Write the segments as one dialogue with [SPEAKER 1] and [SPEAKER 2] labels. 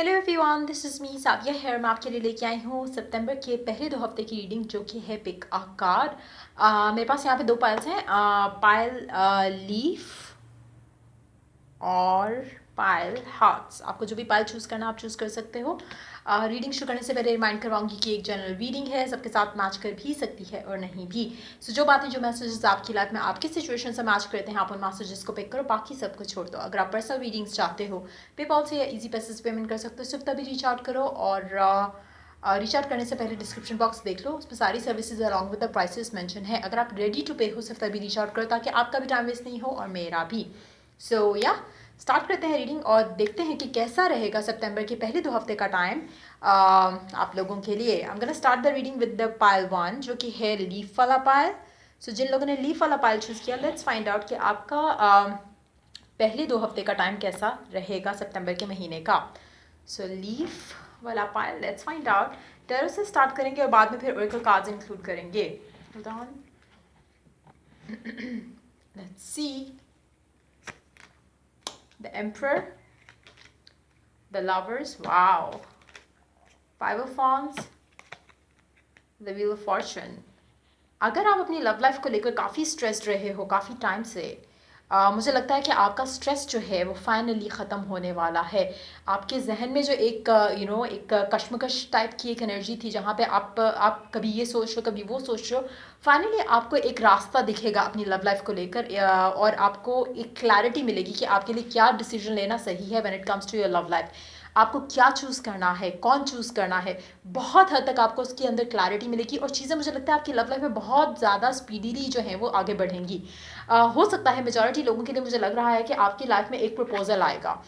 [SPEAKER 1] Hello everyone, this is me Saviya here. मैं आपके लिए लेके आई हूँ सितंबर के पहले 2 हफ्ते की रीडिंग, जो कि है पिक अ कार्ड। मेरे पास यहाँ पे 2 पाइल्स हैं, पाइल लीफ और पायल हार्ट्स। आपको जो भी पायल चूज़ करना आप चूज़ कर सकते हो। रीडिंग शुरू करने से पहले रिमाइंड करवाऊंगी कि एक जनरल रीडिंग है, सबके साथ मैच कर भी सकती है और नहीं भी। सो जो बातें, जो मैसेजेस आपकी लाइफ में आपकी सिचुएशन से मैच करते हैं, आप उन मैसेजेस को पिक करो, बाकी सब कुछ छोड़ दो। अगर आप पर्सनल रीडिंग्स चाहते हो, पेपॉल से या ईजी पैसे से पेमेंट कर सकते हो, सिर्फ तभी रीच आउट करो। और रीच आउट करने से पहले डिस्क्रिप्शन बॉक्स देख लो, उसमें सारी services along with the prices mention है। अगर आप रेडी टू पे हो, सिर्फ तभी रीच आउट करो, ताकि आपका भी टाइम वेस्ट नहीं हो और मेरा भी। सो या स्टार्ट करते हैं रीडिंग और देखते हैं कि कैसा रहेगा सितंबर के पहले 2 हफ्ते का टाइम आप लोगों के लिए। I am gonna start the reading with the pile 1, जो कि है लीफ वाला पाइल। सो जिन लोगों ने लीफ वाला पाइल चूज़ किया, लेट्स फाइंड आउट कि आपका पहले 2 हफ्ते का टाइम कैसा रहेगा सितंबर के महीने का। सो लीफ वाला pile, let's find out. Tarot से स्टार्ट करेंगे और बाद में फिर ओरेकल कार्ड्स इंक्लूड करेंगे। Let's see the emperor, the lovers, wow, 5 of wands, the wheel of fortune। अगर आप अपनी लव लाइफ को लेकर काफ़ी स्ट्रेस्ड रहे हो काफ़ी टाइम से, मुझे लगता है कि आपका स्ट्रेस जो है वो फाइनली ख़त्म होने वाला है। आपके जहन में जो एक एक कश्मकश टाइप की एक एनर्जी थी, जहाँ पे आप कभी ये सोच रहे हो कभी वो सोच रहे हो, फाइनली आपको एक रास्ता दिखेगा अपनी लव लाइफ को लेकर, और आपको एक क्लैरिटी मिलेगी कि आपके लिए क्या डिसीजन लेना सही है when it comes to your love life. आपको क्या चूज़ करना है, कौन चूज़ करना है, बहुत हद तक आपको उसके अंदर क्लैरिटी मिलेगी और चीज़ें, मुझे लगता है, आपकी लव लाइफ में बहुत ज़्यादा स्पीडीली जो है वो आगे बढ़ेंगी। हो सकता है मेजॉरिटी लोगों के लिए, मुझे लग रहा है कि आपकी लाइफ में एक प्रपोजल आएगा।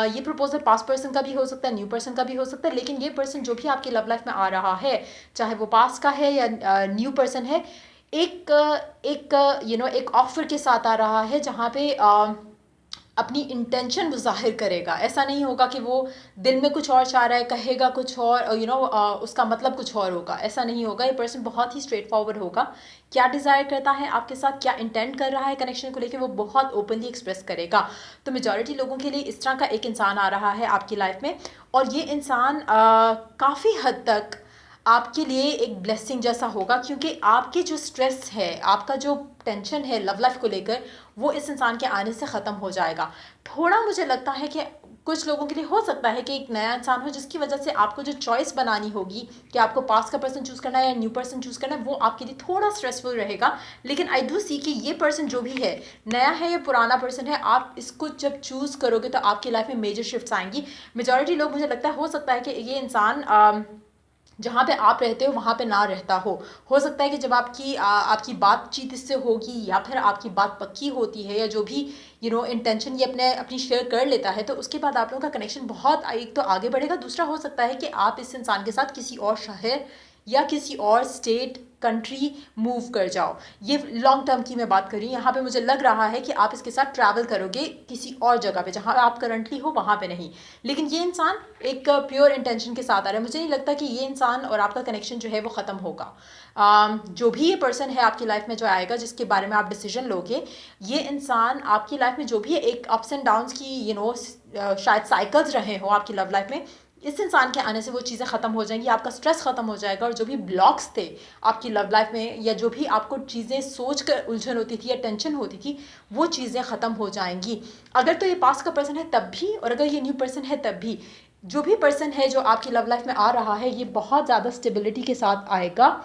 [SPEAKER 1] ये प्रपोजल पास्ट पर्सन का भी हो सकता है, न्यू पर्सन का भी हो सकता है, लेकिन ये पर्सन जो भी आपकी लव लाइफ में आ रहा है, चाहे वो पास्ट का है या न्यू पर्सन है, एक एक ऑफर के साथ आ रहा है, जहाँ पे अपनी इंटेंशन वो ज़ाहिर करेगा। ऐसा नहीं होगा कि वो दिल में कुछ और चाह रहा है, कहेगा कुछ और, उसका मतलब कुछ और होगा। ऐसा नहीं होगा। ये पर्सन बहुत ही स्ट्रेट फॉरवर्ड होगा। क्या डिज़ायर करता है आपके साथ, क्या इंटेंट कर रहा है कनेक्शन को लेकर, वो बहुत ओपनली एक्सप्रेस करेगा। तो मेजॉरिटी लोगों के लिए इस तरह का एक इंसान आ रहा है आपकी लाइफ में, और ये इंसान काफ़ी हद तक आपके लिए एक ब्लेसिंग जैसा होगा, क्योंकि आपकी जो स्ट्रेस है, आपका जो टेंशन है लव लाइफ को लेकर, वो इस इंसान के आने से ख़त्म हो जाएगा। थोड़ा मुझे लगता है कि कुछ लोगों के लिए हो सकता है कि एक नया इंसान हो, जिसकी वजह से आपको जो चॉइस बनानी होगी कि आपको पास का पर्सन चूज़ करना है या न्यू पर्सन चूज़ करना है, वो आपके लिए थोड़ा स्ट्रेसफुल रहेगा। लेकिन आई डू सी कि ये पर्सन जो भी है, नया है या पुराना पर्सन है, आप इसको जब चूज़ करोगे तो आपकी लाइफ में मेजर शिफ्ट्स आएंगी। मेजॉरिटी लोग, मुझे लगता है, हो सकता है कि ये इंसान जहाँ पे आप रहते हो वहाँ पे ना रहता हो सकता है कि जब आपकी बातचीत इससे होगी, या फिर आपकी बात पक्की होती है, या जो भी इंटेंशन ये अपनी शेयर कर लेता है, तो उसके बाद आप लोगों का कनेक्शन बहुत एक तो आगे बढ़ेगा। दूसरा, हो सकता है कि आप इस इंसान के साथ किसी और शहर या किसी और स्टेट, कंट्री मूव कर जाओ। ये लॉन्ग टर्म की मैं बात कर रही हूँ। यहाँ पे मुझे लग रहा है कि आप इसके साथ ट्रैवल करोगे किसी और जगह पे, जहाँ आप करंटली हो वहाँ पे नहीं। लेकिन ये इंसान एक प्योर इंटेंशन के साथ आ रहा है। मुझे नहीं लगता कि ये इंसान और आपका कनेक्शन जो है वो ख़त्म होगा। जो भी ये पर्सन है आपकी लाइफ में जो आएगा, जिसके बारे में आप डिसीजन लोगे, ये इंसान आपकी लाइफ में जो भी एक अप्स एंड डाउन्स की शायद साइकिल्स रहे हो आपकी लव लाइफ में, इस इंसान के आने से वो चीज़ें ख़त्म हो जाएंगी। आपका स्ट्रेस ख़त्म हो जाएगा, और जो भी ब्लॉक्स थे आपकी लव लाइफ में, या जो भी आपको चीज़ें सोच कर उलझन होती थी या टेंशन होती थी, वो चीज़ें ख़त्म हो जाएंगी। अगर तो ये पास्ट का पर्सन है तब भी, और अगर ये न्यू पर्सन है तब भी, जो भी पर्सन है जो आपकी लव लाइफ में आ रहा है, ये बहुत ज़्यादा स्टेबिलिटी के साथ आएगा।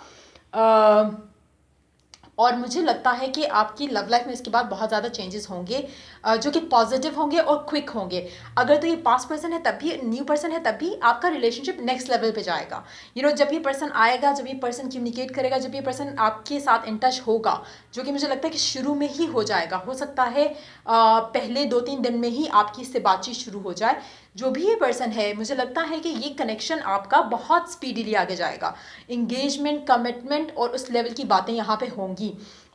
[SPEAKER 1] और मुझे लगता है कि आपकी लव लाइफ में इसके बाद बहुत ज़्यादा चेंजेस होंगे, जो कि पॉजिटिव होंगे और क्विक होंगे। अगर तो ये पास्ट पर्सन है तब भी, न्यू पर्सन है तब भी, आपका रिलेशनशिप नेक्स्ट लेवल पे जाएगा। जब ये पर्सन आएगा, जब ये पर्सन कम्युनिकेट करेगा, जब ये पर्सन आपके साथ इन टच होगा, जो कि मुझे लगता है कि शुरू में ही हो जाएगा। हो सकता है पहले 2-3 दिन में ही आपकी इससे बातचीत शुरू हो जाए। जो भी ये पर्सन है, मुझे लगता है कि ये कनेक्शन आपका बहुत स्पीडीली आगे जाएगा। इंगेजमेंट, कमिटमेंट और उस लेवल की बातें यहाँ पे होंगी,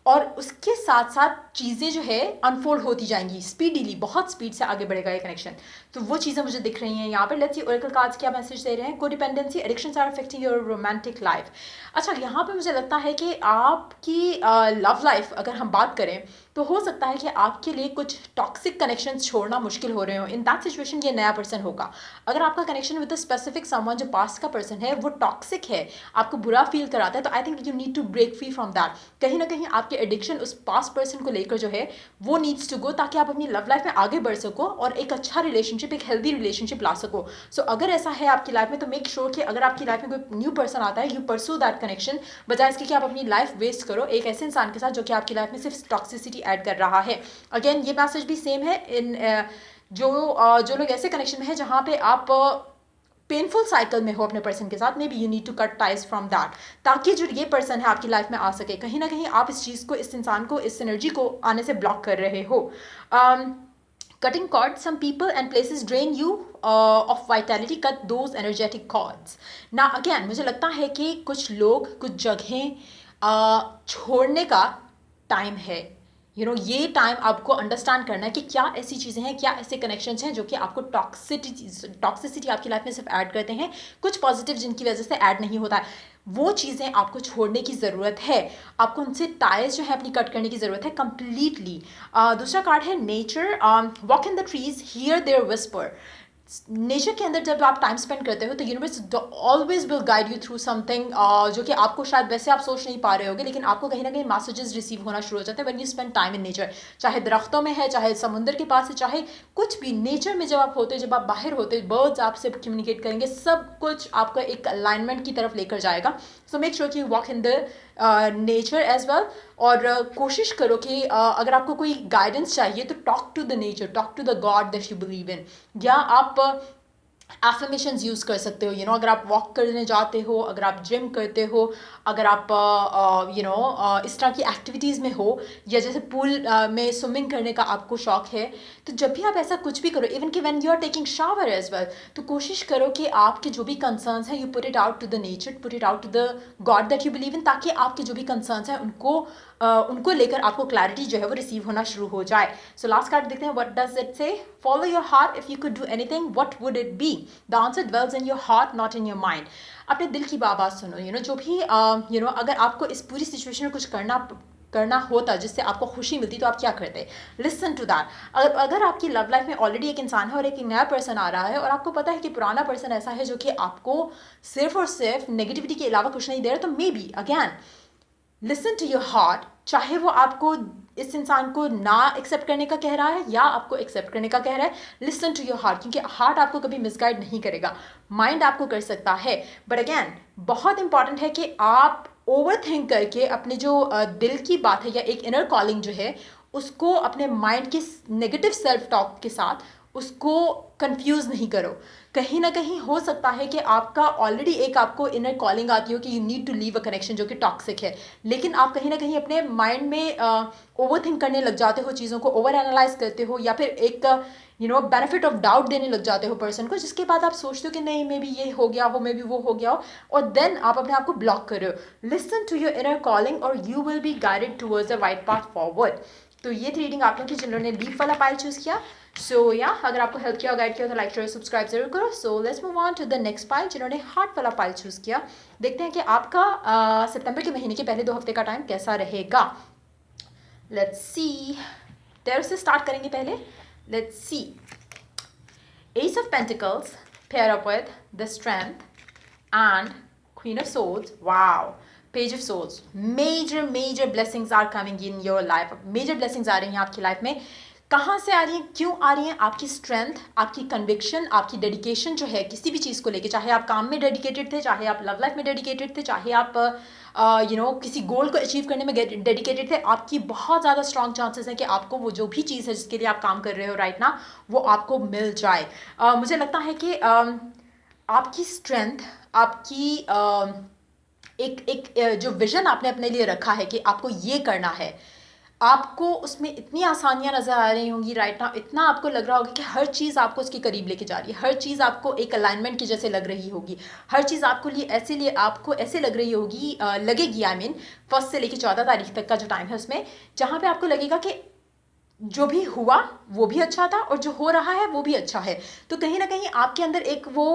[SPEAKER 1] और उसके साथ साथ चीज़ें जो है अनफोल्ड होती जाएंगी स्पीडीली, बहुत स्पीड से आगे बढ़ेगा ये कनेक्शन। तो वो चीज़ें मुझे दिख रही हैं यहाँ पे। लेट्स सी ओरेकल कार्ड्स क्या मैसेज दे रहे हैं। Codependency, addictions are affecting your romantic life. अच्छा, यहाँ पे मुझे लगता है कि आपकी लव लाइफ अगर हम बात करें, तो हो सकता है कि आपके लिए कुछ टॉक्सिक कनेक्शंस छोड़ना मुश्किल हो रहे हो। इन दैट सिचुएशन ये नया पर्सन होगा। अगर आपका connection with a specific someone जो पास्ट का पर्सन है वो टॉक्सिक है, आपको बुरा फील कराता है, तो I think you need to break free from that. कहीं ना कहीं आपके एडिक्शन उस पास्ट पर्सन को लेकर जो है वो नीड्स टू गो, ताकि आप अपनी लव लाइफ में आगे बढ़ सको और एक अच्छा रिलेशनशिप, एक हेल्दी रिलेशनशिप ला सको। सो अगर ऐसा है आपकी लाइफ में, तो मेक श्योर कि अगर आपकी लाइफ में कोई न्यू पर्सन आता है, यू परसू दैट कनेक्शन, बजाय इसके कि आप अपनी लाइफ वेस्ट करो एक ऐसे इंसान के साथ जो कि आपकी लाइफ में सिर्फ टॉक्सिसिटी ऐड कर रहा है। अगेन ये मैसेज भी सेम है इन जो लोग ऐसे कनेक्शन में है जहाँ पे आप पेनफुल साइकिल में हो अपने पर्सन के साथ, maybe you need to cut ties from that, ताकि जो ये पर्सन है आपकी लाइफ में आ सके। कहीं ना कहीं आप इस चीज़ को, इस इंसान को, इस एनर्जी को आने से ब्लॉक कर रहे हो। Cutting cords, some people and places drain you of vitality. Cut those energetic cords. Now again, मुझे लगता है कि कुछ लोग, कुछ जगहें छोड़ने का टाइम है। ये टाइम आपको अंडरस्टैंड करना है कि क्या ऐसी चीज़ें हैं, क्या ऐसे कनेक्शंस हैं जो कि आपको टॉक्सिसिटी आपकी लाइफ में सिर्फ ऐड करते हैं, कुछ पॉजिटिव जिनकी वजह से ऐड नहीं होता है। वो चीज़ें आपको छोड़ने की ज़रूरत है, आपको उनसे टाइज जो है अपनी कट करने की ज़रूरत है कम्प्लीटली। दूसरा कार्ड है nature. Walk in the trees, here there whisper. Nature के अंदर जब आप टाइम स्पेंड करते हो तो universe always will guide you through something जो कि आपको शायद वैसे आप सोच नहीं पा रहे होगे, लेकिन आपको कहीं ना कहीं मैसेजेस रिसीव होना शुरू हो जाते हैं when you spend time in nature. चाहे दरख्तों में है, चाहे समुद्र के पास है, चाहे कुछ भी नेचर में जब आप होते हो, जब आप बाहर होते हो, बर्ड्स आपसे कम्युनिकेट करेंगे, सब कुछ आपका एक अलाइनमेंट की तरफ लेकर जाएगा। सो मेक श्योर कि you walk in the nature as well. और कोशिश करो कि अगर आपको कोई गाइडेंस चाहिए तो talk to the nature, talk to the god that you believe in, या आप एफर्मेशंस यूज़ कर सकते हो। अगर आप वॉक करने जाते हो, अगर आप जिम करते हो, अगर आप इस तरह की एक्टिविटीज़ में हो, या जैसे पूल में स्विमिंग करने का आपको शौक है, तो जब भी आप ऐसा कुछ भी करो, इवन कि when you are taking shower as well, तो कोशिश करो कि आपके जो भी कंसर्न्स हैं you put it out to the nature, put it out to the god that you believe in, ताकि आपके जो भी कंसर्न्स हैं उनको लेकर आपको क्लैरिटी जो है वो रिसीव होना शुरू हो जाए। सो लास्ट कार्ड देखते हैं, व्हाट डज इट से? Follow your heart, if you could do anything what would it be? The answer dwells in your heart, not in your mind. अपने दिल की आवाज़ सुनो। जो भी अगर आपको इस पूरी सिचुएशन में कुछ करना होता जिससे आपको खुशी मिलती, तो आप क्या करते? Listen to that. अगर आपकी लव लाइफ में ऑलरेडी एक इंसान है और एक नया पर्सन आ रहा है, और आपको पता है कि पुराना पर्सन ऐसा है जो कि आपको सिर्फ और सिर्फ नेगेटिविटी के अलावा कुछ नहीं दे रहा, तो maybe again listen to your heart. चाहे वो आपको इस इंसान को ना एक्सेप्ट करने का कह रहा है या आपको एक्सेप्ट करने का कह रहा है, लिसन टू योर हार्ट, क्योंकि हार्ट आपको कभी मिसगाइड नहीं करेगा, माइंड आपको कर सकता है। बट अगैन बहुत इंपॉर्टेंट है कि आप ओवर थिंक करके अपने जो दिल की बात है या एक इनर कॉलिंग जो है उसको अपने माइंड के नेगेटिव सेल्फ टॉक के साथ उसको कंफ्यूज नहीं करो। कहीं ना कहीं हो सकता है कि आपका ऑलरेडी एक आपको इनर कॉलिंग आती हो कि you need to leave a connection जो कि टॉक्सिक है, लेकिन आप कहीं ना कहीं अपने माइंड में ओवर थिंक करने लग जाते हो, चीज़ों को ओवर एनालाइज करते हो, या फिर एक बेनिफिट ऑफ डाउट देने लग जाते हो पर्सन को, जिसके बाद आप सोचते हो कि नहीं मे बी ये हो गया हो, मे बी वो हो गया हो, और देन आप अपने आप को ब्लॉक कर रहे हो। Listen to your inner calling और you will be guided towards the right path forward. तो ये थी रीडिंग आप लोगों की जिन्होंने लीफ वाला पाइल चूज़ किया। सो या अगर आपको हेल्प किया, गाइड किया तो लाइक शेयर सब्सक्राइब जरूर करो। So let's move on to the next pile जिन्होंने हार्ट वाला पाइल चूज़ किया। देखते हैं कि आपका सितंबर के महीने के पहले 2 हफ्ते का टाइम कैसा रहेगा। लेट्स सी, देयर से स्टार्ट करेंगे पहले। Let's see, S of pentacles pair up with the strength and Queen of Swords. Wow. Page of Swords. Major blessings are coming in your life. Major blessings आ रही हैं आपकी life में। कहाँ से आ रही हैं, क्यों आ रही हैं? आपकी स्ट्रेंथ, आपकी कन्विक्शन, आपकी डेडिकेशन जो है किसी भी चीज़ को लेके, चाहे आप काम में डेडिकेटेड थे, चाहे आप लव लाइफ में डेडिकेटेड थे, चाहे आप किसी गोल को अचीव करने में डेडिकेटेड थे, आपकी बहुत ज़्यादा स्ट्रॉन्ग चांसेस हैं कि आपको वो जो भी चीज़ है जिसके लिए आप काम कर रहे हो राइट ना, वो आपको मिल जाए। मुझे लगता है कि आपकी स्ट्रेंथ, आपकी एक जो विजन आपने अपने लिए रखा है कि आपको ये करना है, आपको उसमें इतनी आसानियां नज़र आ रही होंगी राइट नाउ, इतना आपको लग रहा होगा कि हर चीज़ आपको उसके करीब लेके जा रही है, हर चीज़ आपको एक अलाइनमेंट की जैसे लग रही होगी, हर चीज़ आपको ऐसे लग रही होगी, लगेगी आई मीन 1 से लेकर 14 तारीख तक का जो टाइम है उसमें, जहाँ पे आपको लगेगा कि जो भी हुआ वो भी अच्छा था और जो हो रहा है वो भी अच्छा है। तो कहीं ना कहीं आपके अंदर एक वो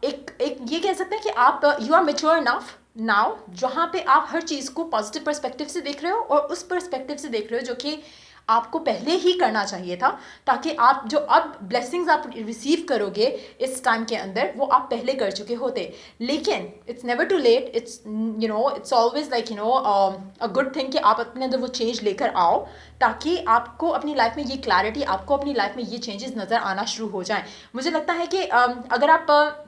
[SPEAKER 1] एक ये कह सकते हैं कि आप you are mature enough now जहाँ पे आप हर चीज़ को पॉजिटिव पर्सपेक्टिव से देख रहे हो और उस पर्सपेक्टिव से देख रहे हो जो कि आपको पहले ही करना चाहिए था, ताकि आप जो अब ब्लेसिंग्स आप रिसीव करोगे इस टाइम के अंदर वो आप पहले कर चुके होते। लेकिन it's never too late, it's always like a good thing कि आप अपने अंदर वो चेंज लेकर आओ, ताकि आपको अपनी लाइफ में ये क्लैरिटी, आपको अपनी लाइफ में ये चेंजेस नज़र आना शुरू हो जाएं। मुझे लगता है कि अगर आप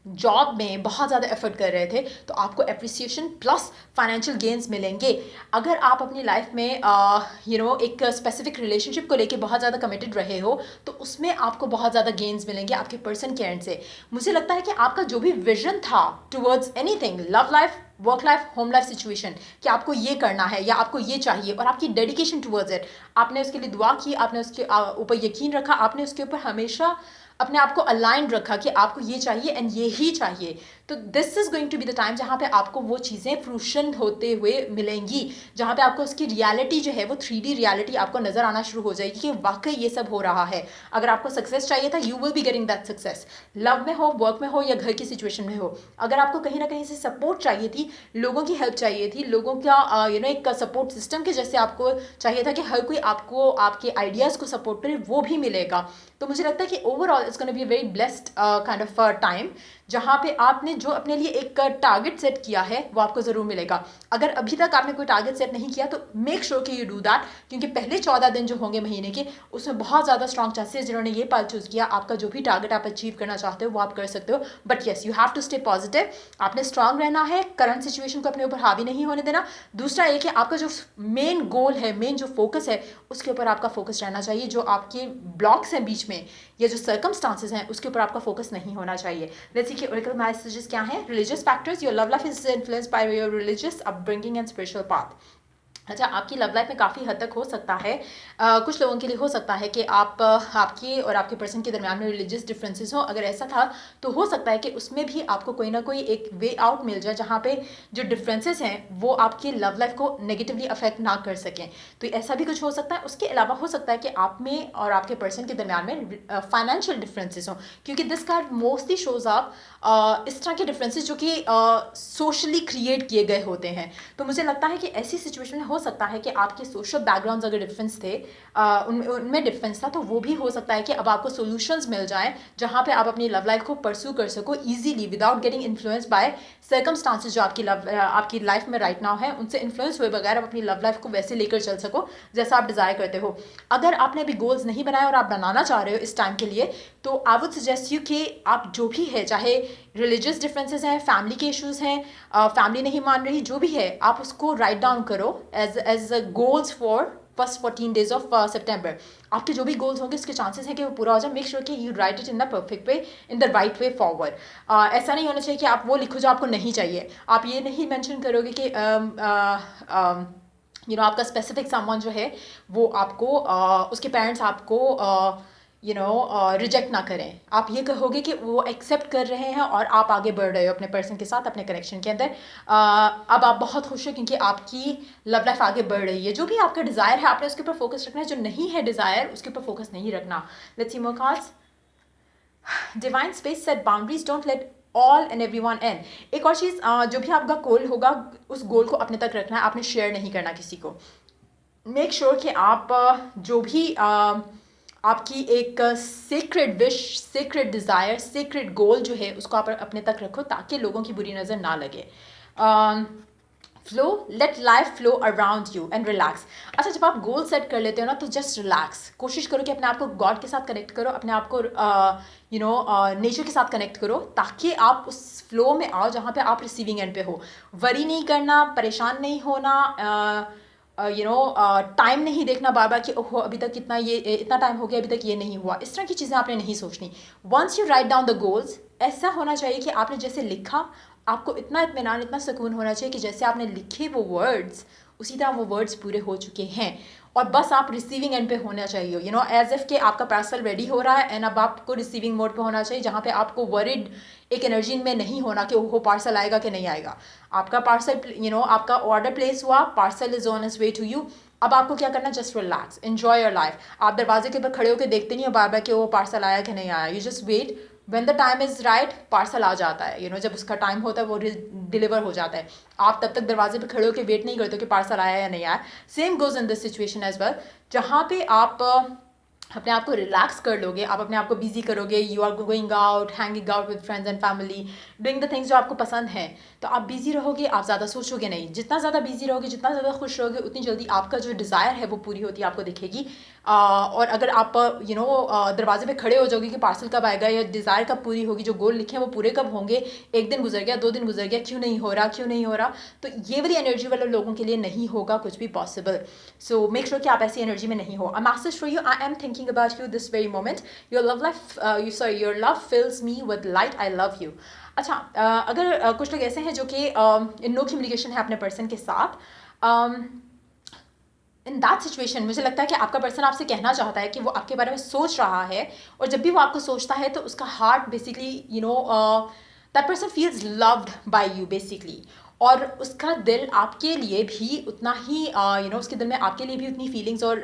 [SPEAKER 1] जॉब में बहुत ज़्यादा एफर्ट कर रहे थे तो आपको एप्रिसिएशन प्लस फाइनेंशियल गेन्स मिलेंगे। अगर आप अपनी लाइफ में एक स्पेसिफिक रिलेशनशिप को लेके बहुत ज़्यादा कमिटेड रहे हो तो उसमें आपको बहुत ज़्यादा गेन्स मिलेंगे आपके पर्सन के एंड से। मुझे लगता है कि आपका जो भी विजन था towards anything, love life, work life, home life situation, कि आपको ये करना है या आपको ये चाहिए और आपकी डेडिकेशन टुवर्ड्स इट, आपने उसके लिए दुआ की, आपने उसके ऊपर यकीन रखा, आपने उसके ऊपर हमेशा अपने आप को अलाइंड रखा कि आपको ये चाहिए एंड ये ही चाहिए, तो this is going to be the time जहाँ पे आपको वो चीज़ें फ्रूशन होते हुए मिलेंगी, जहाँ पे आपको उसकी रियलिटी जो है वो 3D रियलिटी आपको नज़र आना शुरू हो जाएगी कि वाकई ये सब हो रहा है। अगर आपको सक्सेस चाहिए था, you will be getting that success, love में हो, वर्क में हो या घर की सिचुएशन में हो। अगर आपको कहीं ना कहीं से सपोर्ट चाहिए थी, लोगों की हेल्प चाहिए थी, लोगों का एक सपोर्ट सिस्टम के जैसे आपको चाहिए था कि हर कोई आपको आपके आइडियाज़ को सपोर्ट करे, वो भी मिलेगा। तो मुझे लगता है कि overall it's gonna be a very blessed kind of time, जहाँ पे आपने जो अपने लिए एक टारगेट सेट किया है वो आपको ज़रूर मिलेगा। अगर अभी तक आपने कोई टारगेट सेट नहीं किया तो मेक श्योर कि यू डू दैट, क्योंकि पहले 14 दिन जो होंगे महीने के उसमें बहुत ज़्यादा स्ट्रॉन्ग चांसेस, जिन्होंने ये पाल चूज़ किया, आपका जो भी टारगेट आप अचीव करना चाहते हो वो आप कर सकते हो। But yes, you have to stay positive, आपने स्ट्रांग रहना है, करंट सिचुएशन को अपने ऊपर हावी नहीं होने देना। दूसरा ये कि आपका जो मेन गोल है, मेन जो फोकस है, उसके ऊपर आपका फोकस रहना चाहिए। जो आपके ब्लॉक्स हैं बीच में या जो सर्कमस्टांसेस हैं उसके ऊपर आपका फोकस नहीं होना चाहिए। लेट्स सी कि ओरेकल मैसेजेस क्या हैं। Religious factors, your love life is influenced by your religious upbringing and spiritual path. अच्छा, आपकी लव लाइफ में काफ़ी हद तक हो सकता है, कुछ लोगों के लिए हो सकता है कि आपके और आपके पर्सन के दरमियान में रिलीजियस डिफरेंसेस हो। अगर ऐसा था तो हो सकता है कि उसमें भी आपको कोई ना कोई एक वे आउट मिल जाए जहाँ पे जो डिफरेंसेस हैं वो आपकी लव लाइफ को नेगेटिवली अफेक्ट ना कर सकें। तो ऐसा भी कुछ हो सकता है। उसके अलावा हो सकता है कि आप में और आपके पर्सन के दरमियान में फाइनेंशियल डिफरेंसेस हों, क्योंकि दिस कार्ड मोस्टली शोज आप इस तरह के डिफरेंसेस जो कि सोशली क्रिएट किए गए होते हैं। तो मुझे लगता है कि ऐसी सिचुएशन में हो सकता है कि आपके सोशल बैकग्राउंड्स अगर डिफरेंस थे, उनमें डिफरेंस था, तो वो भी हो सकता है कि अब आपको सॉल्यूशंस मिल जाएं जहां पे आप अपनी लव लाइफ को परस्यू कर सको easily without getting influence by circumstances जो आपकी लाइफ में राइट नाउ है, उनसे इन्फ्लुएंस हुए बगैर आप अपनी लव लाइफ को वैसे लेकर चल सको जैसा आप डिज़ायर करते हो। अगर आपने अभी गोल्स नहीं बनाए और आप बनाना चाह रहे हो इस टाइम के लिए, तो आई वुड सजेस्ट यू कि आप जो भी है, चाहे रिलीजियस डिफरेंसेस हैं, फैमिली के इश्यूज़ हैं, फैमिली नहीं मान रही, जो भी है, आप उसको राइट डाउन करो as goals for first 14 days of सितंबर। आपके जो भी गोल्स होंगे उसके चांसेस हैं कि वो पूरा हो जाए। मेक श्योर कि you right it in the perfect way, in the right way forward. ऐसा नहीं होना चाहिए कि आप वो लिखो जो आपको नहीं चाहिए। आप ये नहीं मेंशन करोगे कि आपका स्पेसिफिक सामान जो है वो आपको उसके पेरेंट्स आपको रिजेक्ट ना करें। आप ये कहोगे कि वो एक्सेप्ट कर रहे हैं और आप आगे बढ़ रहे हो अपने पर्सन के साथ, अपने कनेक्शन के अंदर। अब आप बहुत खुश हो क्योंकि आपकी लव लाइफ आगे बढ़ रही है। जो भी आपका डिज़ायर है आपने उसके ऊपर फोकस रखना है, जो नहीं है डिज़ायर उसके ऊपर फोकस नहीं रखना। Let's see more cards. Divine space set boundaries, don't let all and every one and. एक और चीज़, जो भी आपका गोल होगा उस गोल को अपने तक रखना है, आपने शेयर नहीं करना किसी को। मेक श्योर कि आप जो भी आपकी एक secret wish, secret desire, secret goal जो है उसको आप अपने तक रखो ताकि लोगों की बुरी नज़र ना लगे। Flow, late life flow around you and relax. अच्छा, जब आप गोल सेट कर लेते हो ना तो जस्ट रिलैक्स, कोशिश करो कि अपने आप को गॉड के साथ कनेक्ट करो, अपने आप को नेचर के साथ कनेक्ट करो, ताकि आप उस फ्लो में आओ जहाँ पे आप रिसीविंग एंड पे हो। वरी नहीं करना, परेशान नहीं होना, टाइम नहीं देखना बार बार कि ओहो अभी तक इतना टाइम हो गया, अभी तक ये नहीं हुआ। इस तरह की चीज़ें आपने नहीं सोचनी। Once you write down the goals, ऐसा होना चाहिए कि आपने जैसे लिखा, आपको इतना इत्मीनान, इतना सुकून होना चाहिए कि जैसे आपने लिखे वो वर्ड्स, उसी तरह वो वर्ड्स पूरे हो चुके हैं और बस आप रिसीविंग एंड पे होना चाहिए। एज इफ कि आपका पार्सल रेडी हो रहा है एंड अब आपको रिसीविंग मोड पे होना चाहिए, जहाँ पे आपको वरिड एक एनर्जी में नहीं होना कि वो पार्सल आएगा कि नहीं आएगा। आपका पार्सल आपका ऑर्डर प्लेस हुआ, parcel is on its way to you. अब आपको क्या करना, just relax, enjoy your life. आप दरवाजे के ऊपर खड़े होकर देखते नहीं हो बार बार कि वो पार्सल आया कि नहीं आया। You just wait, when the time is right parcel आ जाता है, जब उसका टाइम होता है वो डिलीवर हो जाता है। आप तब तक दरवाजे पे खड़े होकर वेट नहीं करते कि पार्सल आया या नहीं आया। Same goes in this situation as well, जहाँ पे आप अपने आप को रिलैक्स कर लोगे, आप अपने आप को बिजी करोगे, you are going out, hanging out with friends and family, doing the things जो आपको पसंद हैं, तो आप बिजी रहोगे, आप ज़्यादा सोचोगे नहीं। जितना ज़्यादा बिजी रहोगे, जितना ज़्यादा खुश रहोगे, उतनी जल्दी आपका जो डिज़ायर है वो पूरी होती है आपको दिखेगी। और अगर आप दरवाजे पे खड़े हो जाओगे कि पार्सल कब आएगा या डिज़ायर कब पूरी होगी, जो गोल लिखे हैं वो पूरे कब होंगे, एक दिन गुजर गया, 2 दिन गुजर गया, क्यों नहीं हो रहा, क्यों नहीं हो रहा, तो ये वाली एनर्जी वाले लोगों के लिए नहीं होगा कुछ भी पॉसिबल। सो मेक श्योर कि आप ऐसी एनर्जी में नहीं हो। A message for you, I am thinking about you this very moment, your love fills me with light, I love you. अच्छा, अगर कुछ लोग ऐसे हैं जो कि इन नो कम्युनिकेशन है अपने पर्सन के साथ, इन दैट सिचुएशन मुझे लगता है कि आपका पर्सन आपसे कहना चाहता है कि वो आपके बारे में सोच रहा है, और जब भी वो आपको सोचता है तो उसका heart basically that person feels loved by you basically, और उसका दिल आपके लिए भी उतना ही उसके दिल में आपके लिए भी उतनी फीलिंग्स और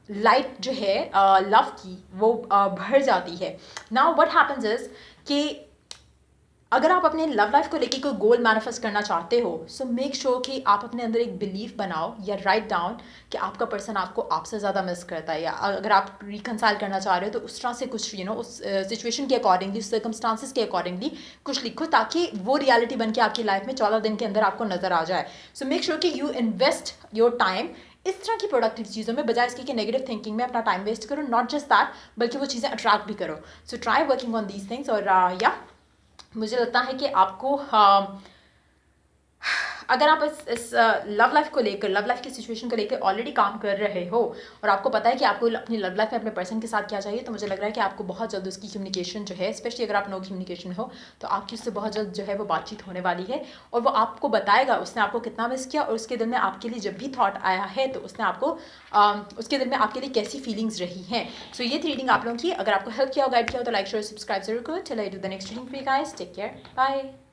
[SPEAKER 1] लाइट जो है लव की वो भर जाती है। नाउ व्हाट हैपेंस इज कि अगर आप अपने लव लाइफ को लेके कोई गोल मैनिफेस्ट करना चाहते हो, सो मेक श्योर कि आप अपने अंदर एक बिलीफ बनाओ या राइट डाउन कि आपका पर्सन आपको आपसे ज़्यादा मिस करता है, या अगर आप रिकनसाइल करना चाह रहे हो तो उस तरह से कुछ उस सिचुएशन के अकॉर्डिंगली, उस सर्कमस्टांसिस के अकॉर्डिंगली कुछ लिखो, ताकि वो रियलिटी बन के आपकी लाइफ में 14 दिन के अंदर आपको नजर आ जाए। सो मेक श्योर कि यू इन्वेस्ट योर टाइम इस तरह की प्रोडक्टिव चीज़ों में, बजाय इसके कि नेगेटिव थिंकिंग में अपना टाइम वेस्ट करो। नॉट जस्ट दैट, बल्कि वो चीज़ें अट्रैक्ट भी करो। So try working on these things. और या मुझे लगता है कि आपको अगर आप इस लव लाइफ को लेकर, लव लाइफ की सिचुएशन को लेकर ऑलरेडी काम कर रहे हो, और आपको पता है कि आपको अपनी लव लाइफ में अपने पर्सन के साथ क्या चाहिए, तो मुझे लग रहा है कि आपको बहुत जल्द उसकी कम्युनिकेशन जो है, स्पेशली अगर आप नो कम्युनिकेशन में हो, तो आपकी उससे बहुत जल्द जो है वो बातचीत होने वाली है, और वो आपको बताएगा उसने आपको कितना मिस किया, और उसके दिल में आपके लिए जब भी थॉट आया है तो उसने आपको उसके दिल में आपके लिए कैसी फीलिंग्स रही हैं। सो ये थी रीडिंग आप लोगों की। अगर आपको हेल्प किया हो, गाइड किया हो, तो लाइक शेयर सब्सक्राइब जरूर करो। Till I do the next reading for you guys, take care, bye.